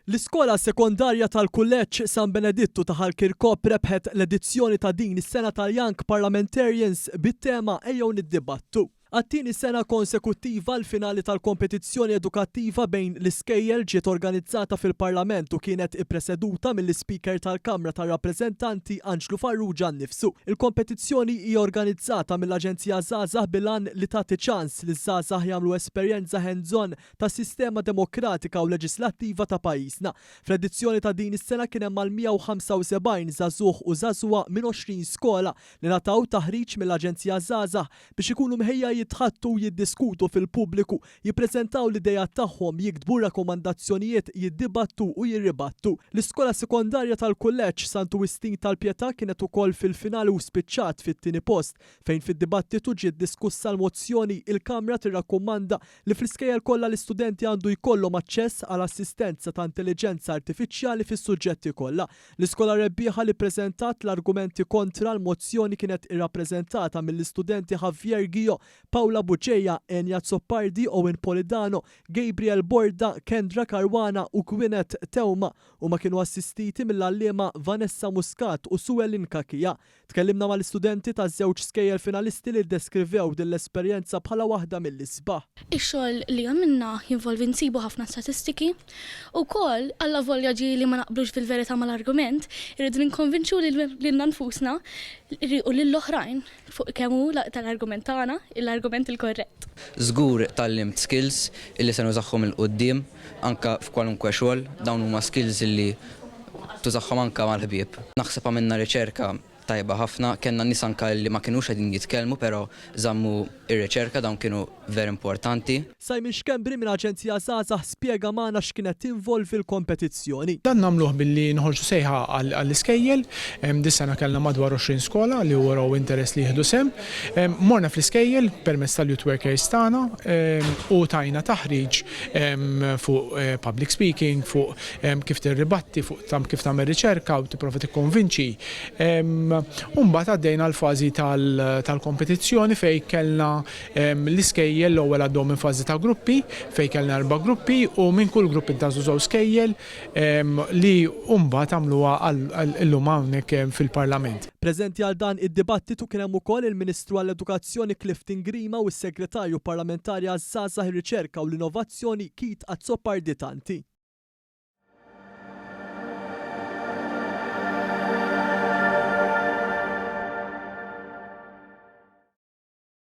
L-iskola sekondarja tal-Kulleġġ San Benedittu ta' Ħalkirkop rebħet l-edizzjoni ta' din is-sena tal-Young Parliamentarians bit-tema ejjew niddibattu. Għat-tieni sena konsekuttiva l-finali tal-kompetizzjoni edukattiva bejn l-iskejjel ġiet organizzata fil-Parlament u kienet ippreseduta mill-Speaker tal-Kamra tar-Rappreżentanti Anġlu Farrugia nnifsu. Il-kompetizzjoni hija organizzata mill-Aġenzija Żgħażagħ bil-għan li tagħti ċans li żgħażagħ jagħmlu esperjenza hands-on tas-sistema demokratika u leġislattiva ta' pajjiżna. Fl-edizzjoni ta' din is-sena kien hemm mal-175 żagħżugħ u żagħżugħa minn 20 skola li nataw taħriġ mill-Aġenzija Żgħażagħ biex ikunu mħejja jitħattu jiddiskutu fil-pubbliku, jippreżentaw l-idejat tagħhom, jiktbu rakkomandazzjonijiet, jiddibattu u jirribattu. L-iskola sekondarja tal-Kulleġġ Santu Wistin tal-Pjetà kienet ukoll fil-finali u spiċċat fit-tieni post fejn fid-dibattitu ġiet diskussa l-mozzjoni il-Kamra tirrakkomanda li fl-iskejjel kollha l-istudenti għandu jkollhom aċċess għal assistenza ta' intelligenza artifiċjali fis-suġġetti kollha. L-iskola rebbieħa li ppreżentat l-argumenti kontra l-mozzjoni kienet irrappreżentata mill-istudenti Javier Gio, Paula Buġeja, Enja Zoppardi, Owen Polidano, Gabriel Borda, Kendra Karwana u Gwinet Tewma u ma kienu assistiti mill-allima Vanessa Muscat u Suelin Kakija. Tkellimna mal-istudenti ta' żewġ skejjel finalisti li ddeskrivew din l-esperjenza bħala waħda mill-isbaħ. Ix-xogħol li għamilna jinvolvi nsibu ħafna statistiki u wkoll alla volja ġi li ma naqblux fil-verità mal-argument, irridu ninkonvinċu lil nfusna u lill-oħrajn fuq kemm hu tal-argument tagħna l-argument il-korrett. Żgur tallimt skills illi se nużagħhom il-qudiem anke f'kwalunkwe xogħol, dawn huma skills illi tużagħhom anke mal-ħbieb. Naħseb għamilna riċerka tajba ħafna, kellna nies anke li ma kinux qegħdin jitkellmu però żammu ir-riċerka dawn kienu very importanti. Simon Xkembri minn Aġenzija Żgħażagħ spjega magħna x'kienet tinvolvi l-kompetizzjoni. Dan nagħmluh billi nħolġu sejħa għall-iskejjel, dis-sena kellna madwar 20 skola li waraw interess li jieħdu sem. Morna fl-iskejjel permezz tal-youth workers tagħna u tajna taħriġ fuq public speaking, fuq kif tirribatti, fuq kif tagħmel riċerka u tipprova tikkonvinċi. Mbagħad għaddejna l-fażi tal-kompetizzjoni fejn kellna l-iskejjel l-ewwel għaddhom minn fażi ta' gruppi fejn kellna 4 gruppi u minn kull grupp intażu żewġ skejjel li mbagħad għamluha llum hawnhekk fil-Parlament. Preżenti għal dan id-dibattitu kien hemm ukoll il-Ministru għall-Edukazzjoni Clifton Grima u s-Segretarju Parlamentari għaż-Żgħażagħ ir-Riċerka u l-Innovazzjoni Kit Azzoppardi Tanti.